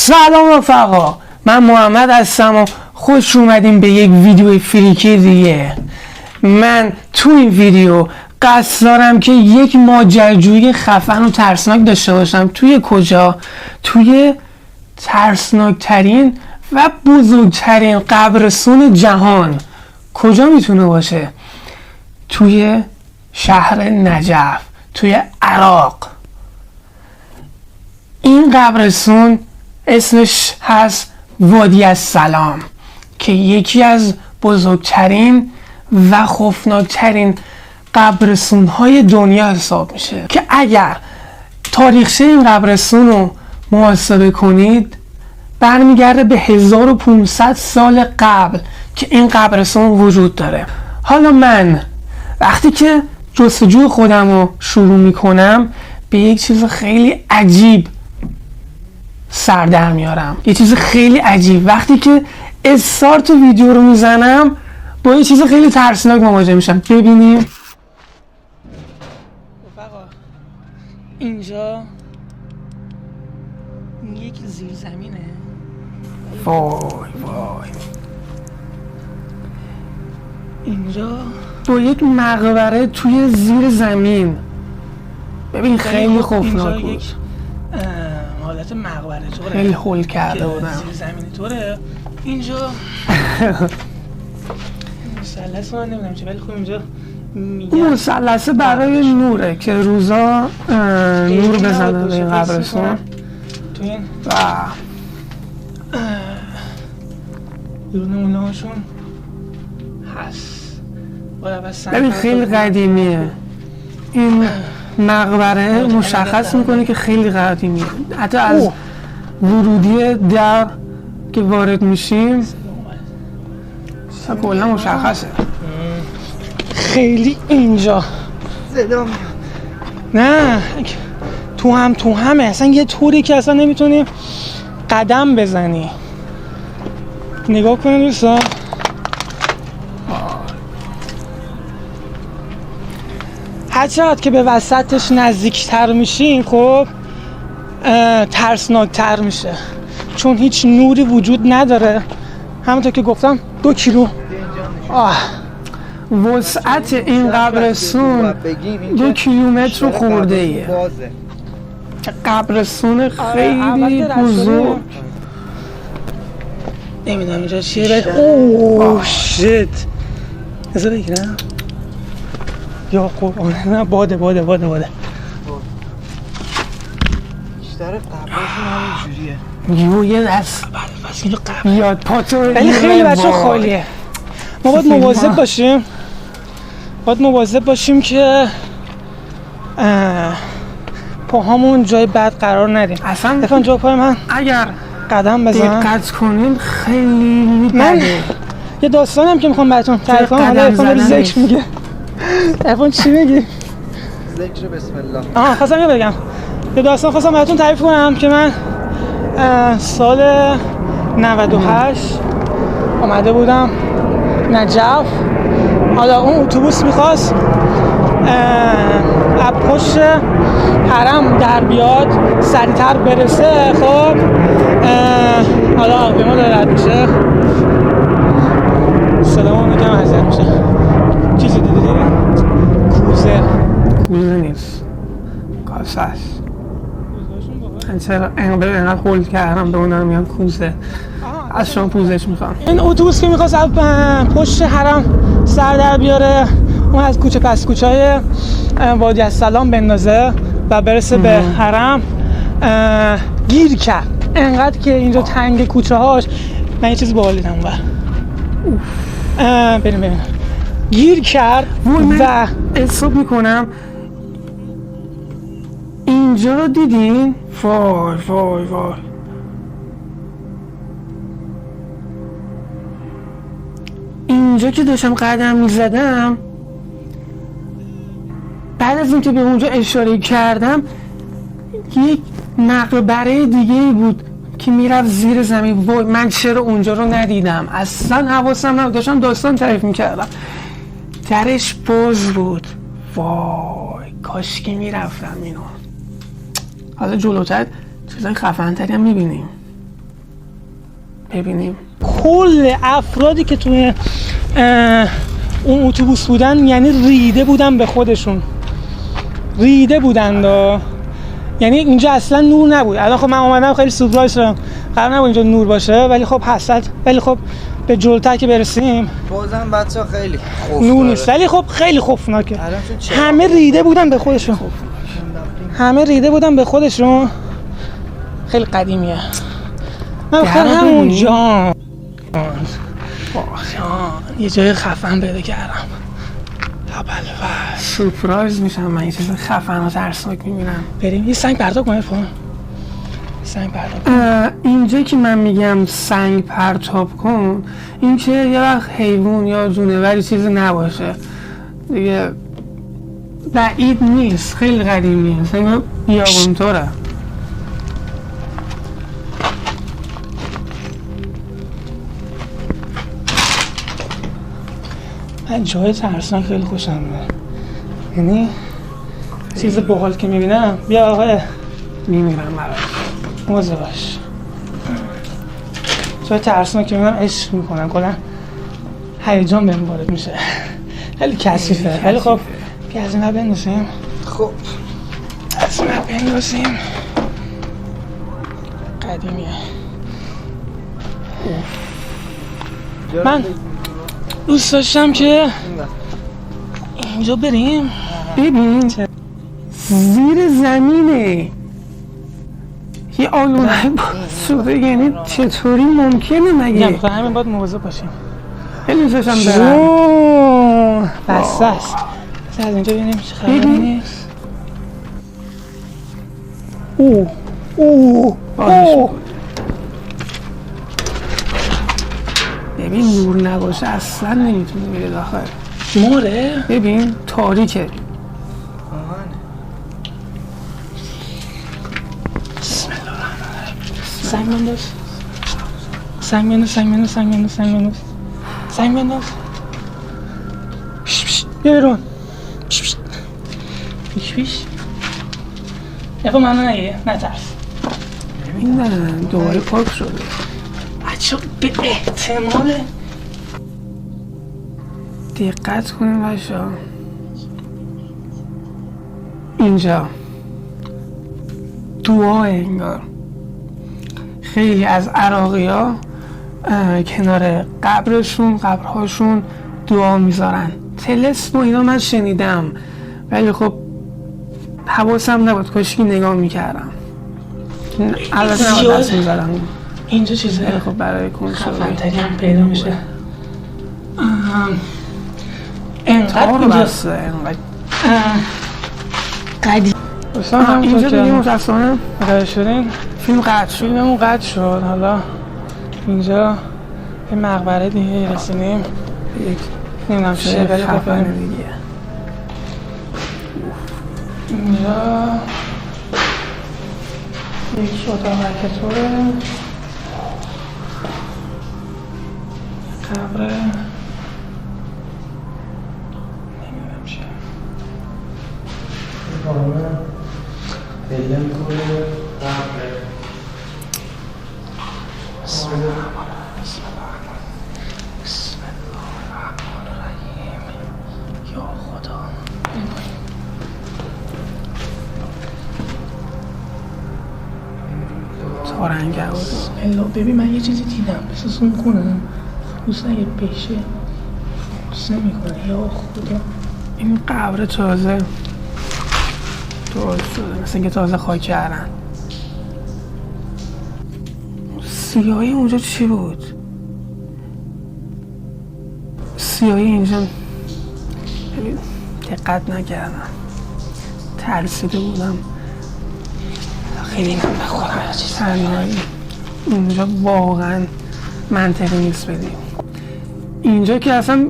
سلام رفقا، من محمد هستم و خوش اومدیم به یک ویدیو فریکی دیگه. من تو این ویدیو قصد دارم که یک ماجراجویی خفن و ترسناک داشته باشم. توی کجا؟ توی ترسناکترین و بزرگترین قبرستون جهان. کجا میتونه باشه؟ توی شهر نجف، توی عراق. این قبرستون اسمش هست وادی السلام که یکی از بزرگترین و خوفناکترین قبرستون‌های دنیا حساب میشه، که اگر تاریخچه این قبرستون رو محاسبه کنید برمیگرده به 1500 سال قبل که این قبرستون وجود داره. حالا من وقتی که جستجوی خودم رو شروع میکنم به یک چیز خیلی عجیب سر در میارم. یه چیز خیلی عجیب. وقتی که استارت ویدیو رو میزنم با یه چیز خیلی ترسناک مواجه میشم. ببینیم رفقا، اینجا یک زیرزمینه. وای اینجا با یک مقبره توی زیر زمین. ببین خیلی خوفناک بود. حالت مقبره طوره، خیلی هول کرده بودم. زیر زمینی طوره. اینجا مثلث من نمیدونم چه، ولی خب اینجا اون مثلثه برای نوره که روزا نور بزنه به این قبرستون. تو این نمونه‌هاشون هست. ببین خیلی قدیمیه این مقبره. مشخص میکنه که خیلی قدیمیه. حتی از ورودی در که وارد میشیم کلا مشخصه. خیلی اینجا نه تو همه اصلا یه طوری که اصلا نمیتونی قدم بزنی. نگاه کنید دوستان، هر چقدر که به وسطش نزدیکتر میشیم خب ترسناکتر میشه، چون هیچ نوری وجود نداره. همونطور که گفتم 2 کیلو وسعت این قبرستون 2 کیلومتر خورده ایه. قبرستون خیلی بزرگ. نمیدونم اینجا چیه. اوه شیت، از بگیرم یا قرآن. نه باده بیشتر قبرستون همین جوریه. یه دست یاد پاتو، ولی خیلی بچه خالیه. ما باید مواظب باشیم که پاهامون جای بد قرار ندیم. اصلا دفعه جا پای من اگر قدم بزنم دقت کنین خیلی بده. یه داستانم که میخوام براتون تعریف کنم. حالا افون ذکر میگه. افون چی میگی؟ ذکر بسم الله. خواستم بگم یه داستان خواستم براتون تعریف کنم که من سال 98 آمده بودم نجف. حالا اون اتوبوس میخواست از پشت حرم در بیاد، سریعتر برسه. خب حالا به ما داره رد میشه، صدامون میگم ازت میشه. چیزی دیدی؟ کوزه نیست، کاسه است. چرا اینقدر هول کردم به اونم میگن کوزه. از شما پوزش میخوام. این اتوبوس که میخواست از پشت حرم سر در بیاره، اون از کوچه پس کوچه های وادی السلام بندازه و برسه به حرم، گیر کرد. انقدر که اینجا تنگ کوچه هاش، من یه چیز باحال دیدم بریم گیر کرد و حساب میکنم اینجا رو دیدین؟ وای اینجا که داشتم قدم میزدم، بعد از اینکه به اونجا اشاره کردم یک مقبره دیگه بود که میرفت زیر زمین. وای من چرا اونجا رو ندیدم؟ اصلا حواسم نبود، داشتم داستان تعریف میکردم. درش باز بود. وای کاش که میرفتم اینو. حالا جلوتر چیزای خفن‌تری هم میبینیم. ببینیم. کل افرادی که توی اون اتوبوس بودن یعنی ریده بودن به خودشون، ریده بودن دا. یعنی اینجا اصلا نور نبود. الان خب من اومدم خیلی سورپرایز شدم، قرار نبود اینجا نور باشه، ولی خب هست. ولی خب به جلوتر که برسیم بازم بچه‌ها خیلی خوف نور نیست، ولی خب خیلی خوفناکه. الان چون همه ریده بودن به خودشون، همه ریده بودن به خودشون. خیلی قدیمیه. من بخاطر همونجا یه جای خفن پیدا کردم. سورپرایز میشم من، یه چیز خفن و ترسناک میبینم. بریم یه سنگ پرتاب کنیم. سنگ پرتاب اینجا که من میگم سنگ پرتاب کن، این که یه وقت حیوان یا جونوری چیزی نباشه دیگه، بعید نیست، خیلی قدیمیه، مثلا بیابونطوره. من جای ترسناک خیلی خوشم میاد، یعنی چیز باحال که میبینم. بیا آقای میمیرم براش، موزه باش. جای ترسناک که میبینم عشق میکنم، کلا هیجان بهم وارد میشه. خیلی کثیفه، ولی خب بیا از این بندازیم. خب از این بندازیم. قدیمیه. من دوست داشتم که اینجا بریم. ببین زیر زمینه یه آلونک باز شده، یعنی چطوری ممکنه مگه؟ میگم همین باید مواظب باشیم. خیلی دوست داشتم برم. بسته است. بس از اینجا ببینیم چه خبری نیست. ببین نور نباشه اصلا نمیتونی بری داخل. موره؟ ببین تاریکه. بسم الله الرحمن الرحیم. سنگ بنداز. سنگ بنداز، سنگ بنداز، سنگ بنداز، سنگ بنداز. سنگ بنداز. بیا برون. پیش. یکو من نگه، نترس. ببین دوباره پاک شده. بچه به احتمال دقت کنیم بچه ها. اینجا دعا انگار خیلی از عراقی ها کنار قبرهاشون دعا میذارن. طلسم و اینا من شنیدم، ولی خب حواسم نبود، کاشکی نگاه میکردم. البته نباید دست میزدم. اینجا چیزه خب برای کنترل خفن‌تری هم پیدا میشه. انقدر رو اینجا بسته، انقدر قدیم. اینجا دیگه متاسفانه قدر شدین فیلم قطع شد. فیلممون قطع شد. حالا اینجا یه مقبره دیگه رسیدیم. یک نمیدونم چیه، ولی خفنه دیگه. اینجا یک اتاق حرکتوره، قبره، نمیدونم چیه. بسم الله الرحمن الرحیم. یا خدا. تارنگه بود. بسم الله. ببین من یه چیزی دیدم، بس زوم کنم. خصوصا اگه بشه فوکس نمیکنه. یا خدا. این قبر تازه درست شده، مثل اینکه تازه خاک کردن. سیاهی اونجا چی بود؟ سیاهی اینجا ببین دقت نکردم، ترسیده بودم. خیلی من بخورم تنهایی اینجا واقعا منطقی نیست بدیم. اینجا که اصلا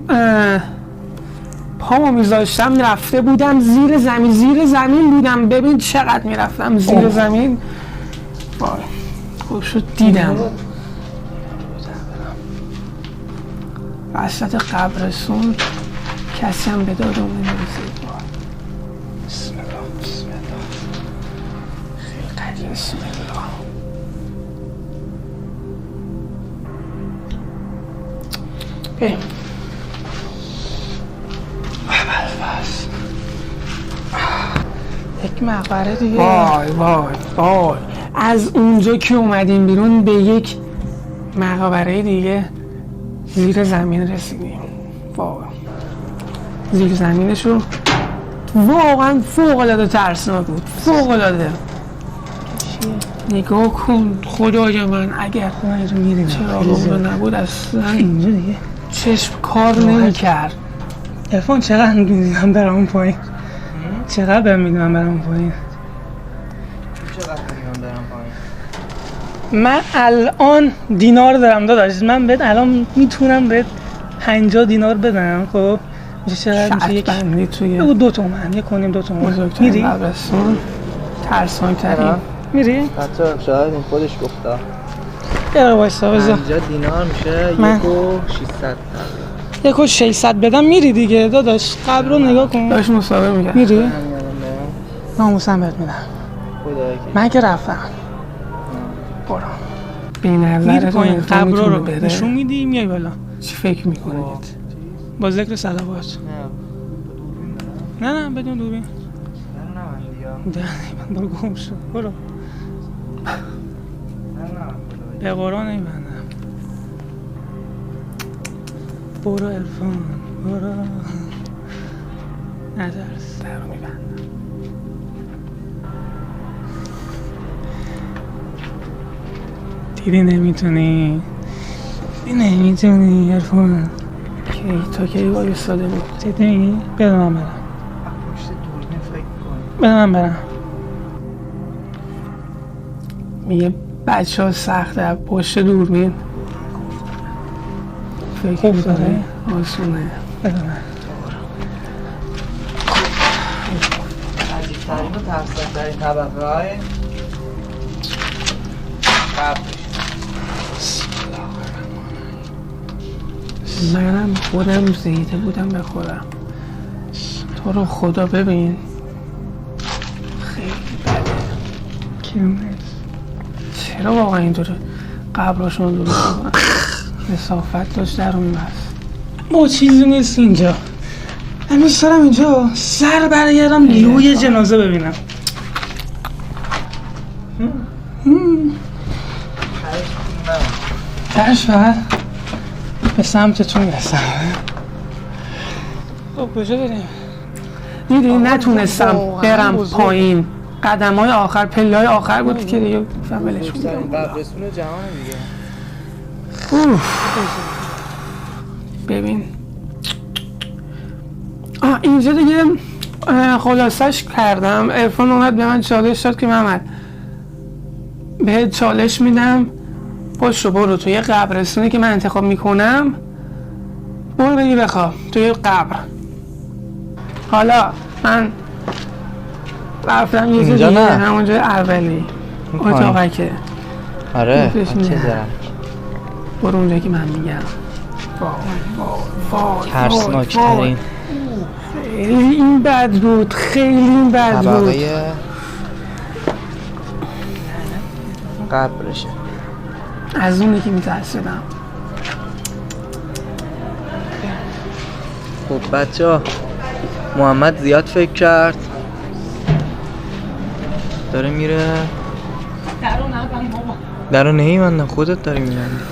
پامو میذاشتم رفته بودم زیر زمین بودم. ببین چقدر میرفتم زیر زمین. وای خوب شد دیدم وسط قبرستون کسی هم به دادم نمیرسید. بسم الله بسم الله. خیلی قدیم. بسم الله. بریم. یک مقبره دیگه. وای وای وای، از اونجا که اومدیم بیرون به یک مقبره دیگه زیر زمین رسیدیم. وای، زیر زمینشو واقعا فوق العاده ترسناک بود، فوق العاده. نگاه کن خدای من، اگر چراغ نبود اصلا اینجا دیگه چشم کار نمی‌کرد. عرفان چقدر میدونم برام اون پایین؟ چقدر بهم میدونم برام اون پایین؟ چقدر میدونم برام پایین؟ من الان دینار دارم داداش، من بهت الان میتونم بهت 50 دینار بدم. خب میشه چقدر؟ میشه یک بندی توی بگو 2 تومن، 1.5 2 تومن. بزرگترین میری؟ قبرستون ترسناک‌ترین. میری؟ حتی شاید این خودش گفته برو وایسا بذار 50 دینار میشه من- 1,600. 1,600 بدم میری دیگه داداش. قبر رو نگاه کن. داشت مسابقه میگرد. میری؟ همین الان برم. ناموسم بهت میدم. خدا یکی. من که رفتم. برو. بی میری نظر پایین قبر رو بره. نشون میدی میای بالا چی فکر میکنید؟ با ذکر صلوات. نه بدون دوربین. من برو گم شو. برو. به قرآن نمیبندم. برو عرفان برو. نترس. در رو میبندم. دیدی نمیتونی عرفان. کی تا کی وای ایستاده بود؟ دیدی میگی؟ بده من برم. پشت دوربین فکر کنی. بده من برم. میگه بچه ها سخته پشت دوربین فکر خوب میکنه داره. آسونه. بده من. عجیب‌ترین و ترسناک‌ترین طبقه های قبرش. منم خودم زیده بودم به خودم. تو رو خدا ببین خیلی بده. کیلومتر. چرا واقعا اینطور قبراشون درست کنن؟ مسافت داشت در اون بست. ما چیزی نیست اینجا. من دوست دارم اینجا سر برگردم یه جنازه ببینم. ترش فقط به سمتتون میرسم. خب کجا بریم؟ میدونی نتونستم واقعا برم بزرگ. پایین. قدم های آخر پله های آخر بود که دیگه گفتم ولش کن. بزرگترین قبرستون جهان دیگه. ببین اینجا دیگه خلاصش کردم. عرفان اومد به من چالش داد که محمد بهت چالش میدم پشت رو برو توی قبرستونی که من انتخاب میکنم برو بگی بخواب توی قبر. حالا من رفتم یه اینجا دیگه نه. همونجا اولی پایین. اتاقه که آره گفتش من چه نه. دارم برو اونجا که من میگم. وای ترسناک‌ترین خیلی این بد بود، خیلی این بد بود. طبقه قبرشه. از اونی که میترسیدم. خب بچه محمد زیاد فکر کرد داره میره. درو نمیبندم خودت داری میبندی.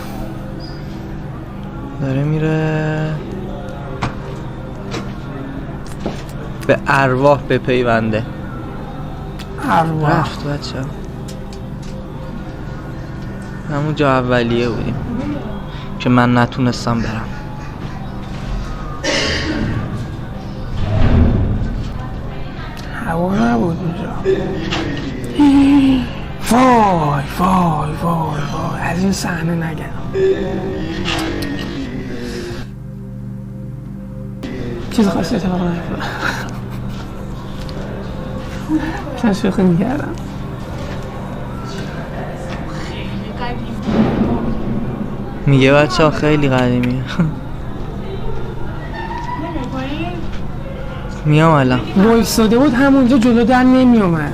داره میره به ارواح بپیونده. ارواح رفت بچه همون جا اولیه بودیم که من نتونستم برم. هوا نبود اونجا. وای وای وای وای از این صحنه نگم. چیز خاصی اتفاق نیفتاد. من شوخی میکردم. میگه بچه ها خیلی قدیمیه. میام الان. وایستاده بود همونجا جلو در نمیومد.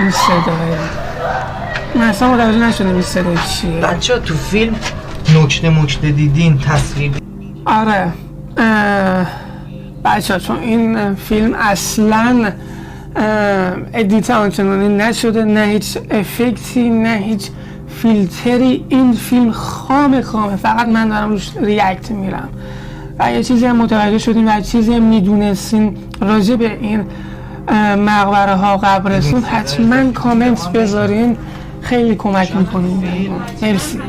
این صدای من اصلا متوجه نشدم این صدای چیه. بچه ها تو فیلم نکته دیدین تصویر آره بچه ها چون این فیلم اصلا ادیت آنچنانی نشده، نه هیچ افکتی نه هیچ فیلتری، این فیلم خامه فقط من دارم روش ریاکت میرم و یه چیزی هم متوجه شدیم و چیزی هم میدونستین راجع به این مقبره ها قبرستون حتما کامنت بذارین، خیلی کمک میکنین. مرسی.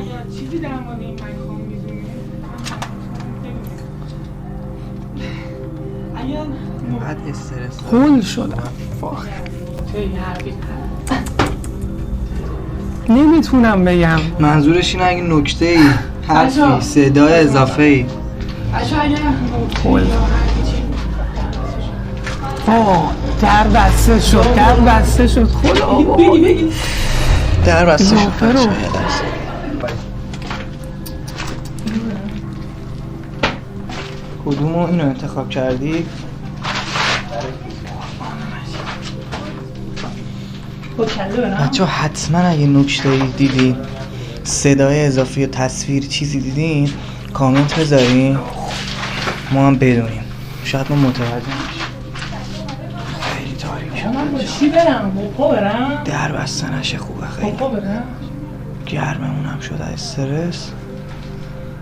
بعد استرس هول شدم نمیتونم بگم. منظورش اینه اگه نکته ای حرفی صدای اضافه ای هول در بسته شد خدا بگی در بسته شد. کدومو اینو انتخاب کردی؟ بچه حتما اگه نکته ای دیدین، صدای اضافی یا تصویر چیزی دیدین کامنت بذارین ما هم بدونیم، شاید ما متوجه نشیم. خیلی تاریکه. من با چی برم؟ با پا برم؟ در بسته نشه خوبه، خیلی با پا برم؟ گرممونم شده استرس،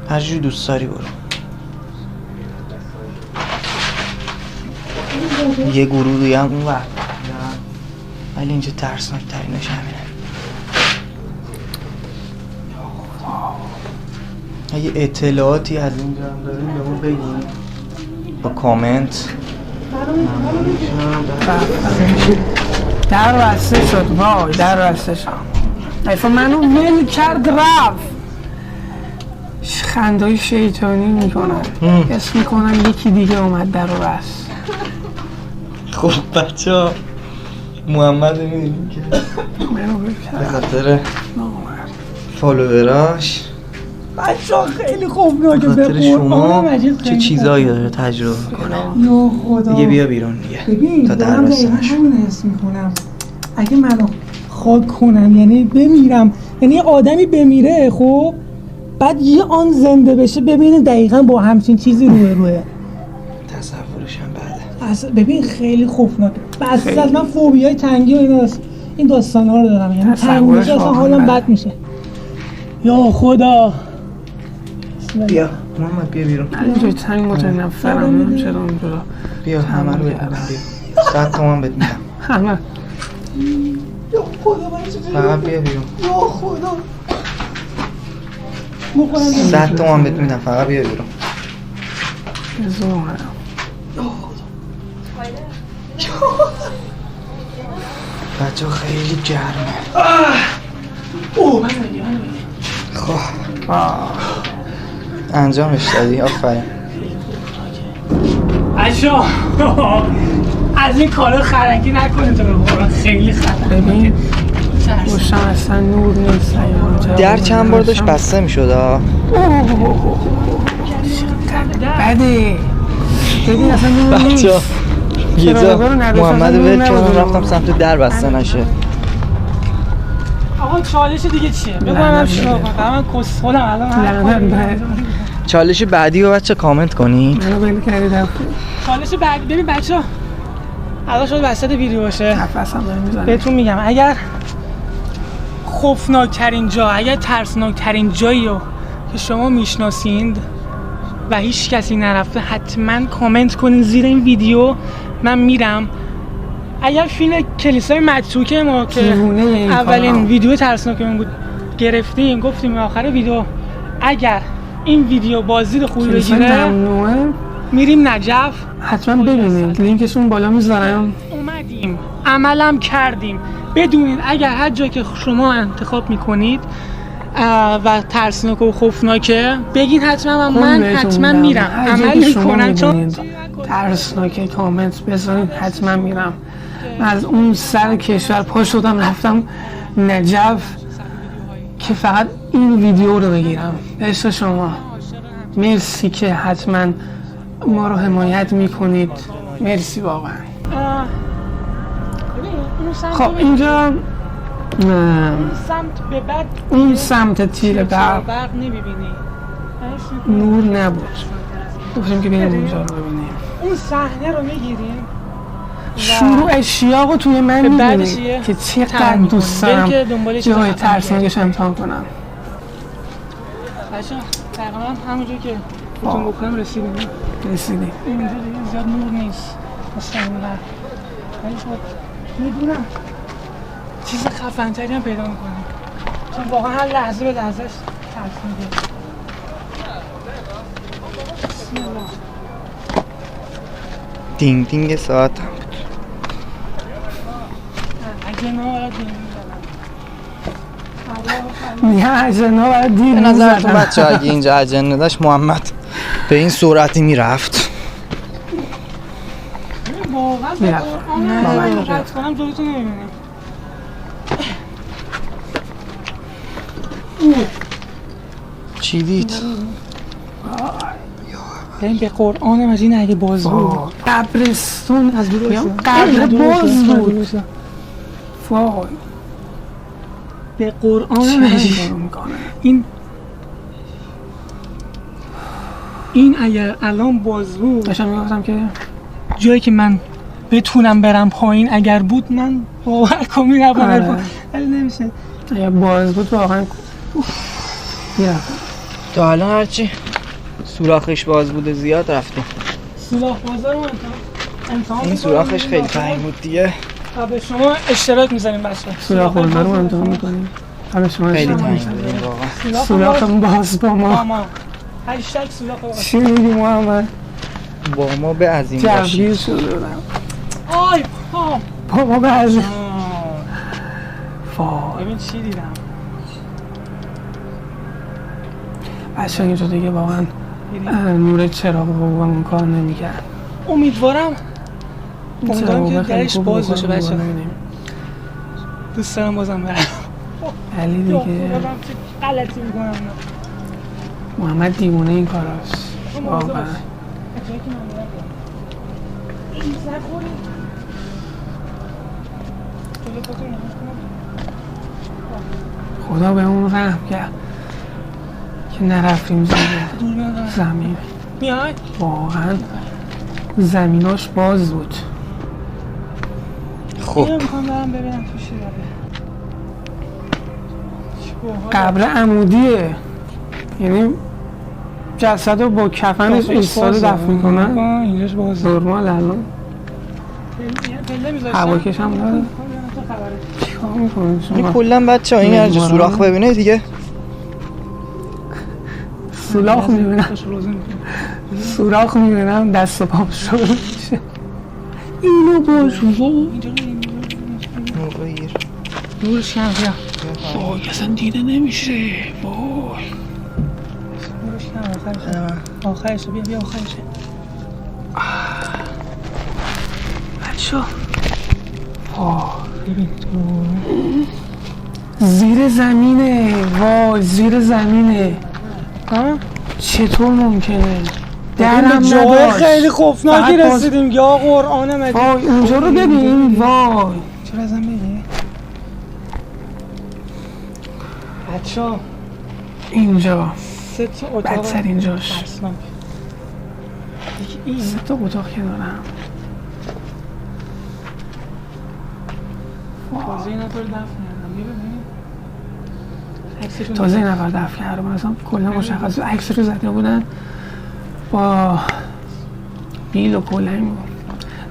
هر جوری دوست داری برو. یه گروه دیگه هم اون وقت ولی اینجا ترسناک ترینش همینه. اگه اطلاعاتی از اینجا هم داریم به ما بگیم با کامنت. در بسته شد وای در بسته شد ایفا منو ول کرد رفت. خندای شیطانی میکنن اسم میکنن یکی دیگه اومد در رو بست. خب بچه ها محمد میدونیم که منو ول به کرد خاطر فالووراش بچه ها خیلی خوبناکه، به خاطر شما چه خیلی چیزایی داره تجربه میکنه. یا خدا دیگه بیا بیرون دیگه ببین تا دارم در دقیقا بستنش. همین حس میکنم اگه منو خاک کنن یعنی بمیرم، یعنی یه آدمی بمیره خب بعد یه آن زنده بشه ببینه دقیقا با همچین چیزی روه تصورش هم بده. اصلا ببین خیلی خوفناکه. بس از من فوبیای تنگی و این داستان ها رو دارم، یعنی تنگ میشه اصلا حالم بد میشه. یا خدا بیا محمد بیا بیرون، اینجای تنگ متنفرم نمیم چرا اونجا بیا همه رو بهت میدم، بیا 100 تومن بهت میدم، همه یا خدا من چجوری فقط بیا بیرون. یا خدا مخورم 100 تومن بهت میدم، فقط بیا بیرون. بزر اومدم. بچه خیلی گرمه. اوه خب انجامش دادی، آفرین. اشا از این کارا خرکی نکنید تو بخورا، خیلی خطر. ببین روشن اصلا نور نیست. در چند بار داشت بسته میشد بده ببین اصلا نور بچه نیست. یه جا چراغا رو نداشت، محمد اصلا ول نور کردم نبود. رفتم سمت در بسته نشه. آقا چالش دیگه چیه؟ بگو لعنت من چیکار بده. کنم؟ من کسخلم الان. لعنت بده. چالش بعدی رو بچه کامنت کنید. منو ول کردی رفت چالش بعد ببین بچه‌ها الان شد وسط ویدیو باشه. نفسم داره میزنه. بهتون میگم اگر خوفناکترین جا، اگر ترسناکترین جایی رو که شما میشناسید و هیچ کسی نرفته حتما کامنت کنین زیر این ویدیو. من میرم. اگر فیلم کلیسای متروکه ما که دیوونه این اولین کارا. ویدیو ترسناکمون بود گرفتیم، گفتیم آخر ویدیو اگر این ویدیو بازدید خوبی بگیره ممنوعه میریم نجف. حتما ببینید لینکشون بالا میذارم. اومدیم عملم کردیم. بدونید اگر هر جایی که شما انتخاب میکنید و ترسناک و خوفناکه بگین حتما من حتما میرم عمل میکنم. چون ترسناکه کامنت بذارید حتما میرم. من از اون سر کشور پا شدم رفتم نجف که فقط این ویدیو رو بگیرم. عشق شما، مرسی که حتما ما رو حمایت میکنید. مرسی واقعا. خب اینجا نه اون سمت به بعد اون سمت تیر برق برق نمیبینی. نور نبود. گفتیم که بریم اونجا رو ببینیم. اون صحنه رو میگیریم شروع اشیاق رو توی من بعدش میبینی یه که چقدر تمرین دوست کنیم. دارم بریم که دنبال چیز جای خفن ترسناکش امتحان کنم. بچه‌ها تقریبا همونجور که بهتون گفتم رسیدیم. رسیدیم. اینجا دیگه زیاد نور نیست مثل اونور، ولی خب میدونم چیز خفن‌تری هم پیدا میکنیم چون واقعا هر لحظه به لحظهش ترس میده. بسم الله. دینگ دینگ ساعت هم بود. اگه نه برای دینگ میزنم. میگه اجنا برای دیر به نظرتون میزدن. بچه اگه اینجا اجنه داشت محمد به این سرعتی میرفت؟ واقعا به میرفت. قرآن من قطع کنم جلوتون نمیبینم. چی دید؟ ببین به قرآن مجید اگه باز بود قبرستون از دور میگم وایسا. قبر از دور باز وایسا. بود. وای به قرآن چه مجید کارو میکنه؟ این اگر الان باز بود داشتم میگفتم که جایی که من بتونم برم پایین اگر بود من باور کن میرم آره. ولی نمیشه. اگه باز بود واقعا میرفتم. تا الان هرچی سوراخش باز بوده زیاد رفتیم. سوراخ بازار رو امتحان این سوراخش خیلی تنگ بود دیگه. به شما اشتراک میزنیم بچه. سوراخ بازار رو امتحان میکنیم. همه شما خیلی اشتراک تنگ می‌کنید. بود این واقعا. سوراخ باز با ما. ما هشتگ سوراخ باز. چی میگی محمد؟ با ما به عظیم جوگیر باشید. شده بودم. آی پام. با ما به عظیم. وای ببین چی دیدم. بچه اینجا دیگه واقعا نور چراغ قوام کار نمیکرد. امیدوارم که درش باز باشه بچه. دوست دارم بازم برم. علی دیگه چه غلطی میکنم. محمد دیوونه این کاراست واقعا. خدا به اون رحم کرد که نرفتیم زمین. میای؟ واقعا زمیناش باز بود. خب اینو میخوام برم ببینم توش چی داره. قبر عمودیه، یعنی جسد رو با کفنش ایستاده دفن میکنن. اینجاش بازه. نرمال الان پله میذاشتن. هواکش هم داره. چیکار میکنید این شما؟ کلا بچه ها این هر جا سوراخ ببینه دیگه سوراخ میبینم، سوراخ میبینم دست و پام شروع میشه. اینو باش نور بگیر. نورش کم بیا. وای اصلا دیده نمیشه. وای نورش کم آخرشه. بیا آخرشه. بچه وای ببین زیر زمینه. وای زیر زمینه. ها؟ چطور ممکنه؟ درم درم جای نداشت. خیلی خوفناکی فقط باز- رسیدیم یا قرآن مجید. وای اونجا رو ببین. وای چرا ازم بگی؟ بچه ها اینجا 3 تا اتاق بدتر اینجاش. ترسناک. یکی این 3 تا اتاق که دارم. تازه این نفر دفن کردم. ببین عکسشون تازه این نفر دفن کردم. اصلا کلا مشخص عکسش رو زده بودن با بیل و کلنگ بود.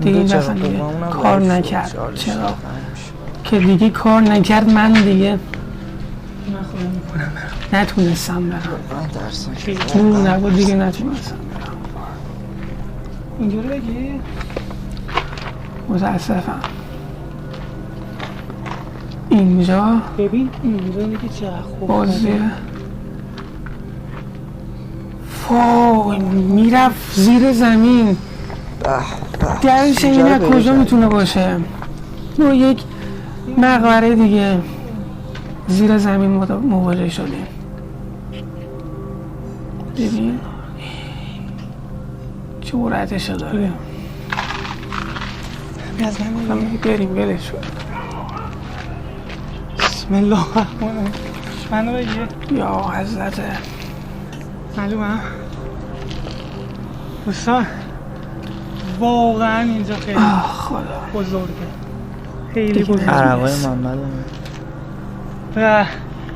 دیگه این اصلا دیگه کار نکرد. چرا؟ که دیگه کار نکرد. من دیگه من خودم میکنم نتونستم برم. درسته اون نبود دیگه نتونستم. اینجا رو بگی؟ متاسفم. اینجا ببین اینجا دیگه چقدر خوب بازیه. وای میرفت زیر زمین. درش این از کجا میتونه باشه؟ ما یک مقبره دیگه زیر زمین مواجه شدیم. ببین جورتشو داره. از من بریم ولش کن. بسم الله الرحمن الرحیم. منو بگیر. یا حضرت معلومه دوستان واقعا اینجا خیلی خدا بزرگه، خیلی بزرگه عربای محمد و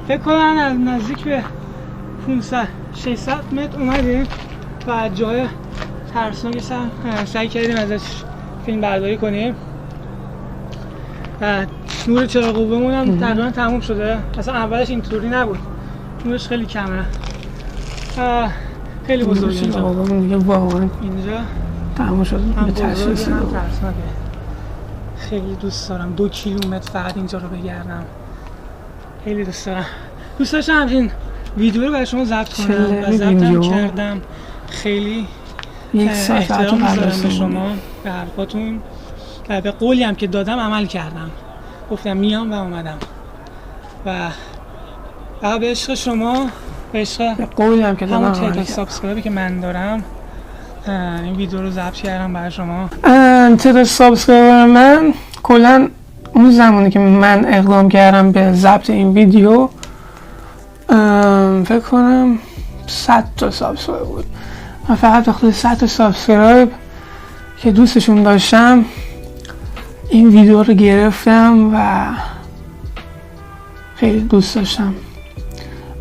فکر کنم از نزدیک به 500-600 متر اومدیم و از جای ترسناک سعی کردیم ازش فیلم برداری کنیم و نور چراغ قوه‌مون هم تقریبا تموم شده. اصلا اولش اینطوری نبود، نورش خیلی کمه، خیلی بزرگه اینجا. دیگه واقعا اینجا تموم شد هم به بزرگه تشخیص هم داد. ترسناکه. خیلی دوست دارم 2 کیلومتر فقط اینجا رو بگردم، خیلی دوست دارم. دوست داشتم همچین ویدیو رو برای شما ضبط کنم و ضبطم کردم. خیلی احترام میذارم به شما، به حرفاتون و به قولی هم که دادم عمل کردم. گفتم میام و اومدم و به عشق شما، به عشق قولی هم که همون دادم تعداد عمل سابسکرایبی که من دارم این ویدیو رو ضبط کردم برای شما. تعداد سابسکرایبر من کلا اون زمانی که من اقدام کردم به ضبط این ویدیو فکر کنم 100 تا سابسکرایب بود. من فقط بخاطر 100 تا سابسکرایب که دوستشون داشتم این ویدیو رو گرفتم و خیلی دوست داشتم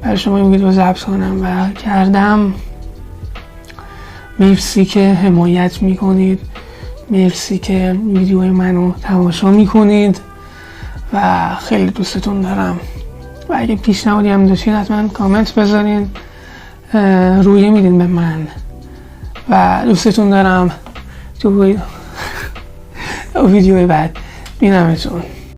برای شما این ویدیو ضبط کنم و کردم. مرسی که حمایت میکنید، مرسی که ویدیوهای منو تماشا میکنید و خیلی دوستتون دارم. و اگه پیشنهادی هم داشتین حتما کامنت بذارین، رویه میدین به من و دوستتون دارم. تو ویدیوهای بعد بینمتون.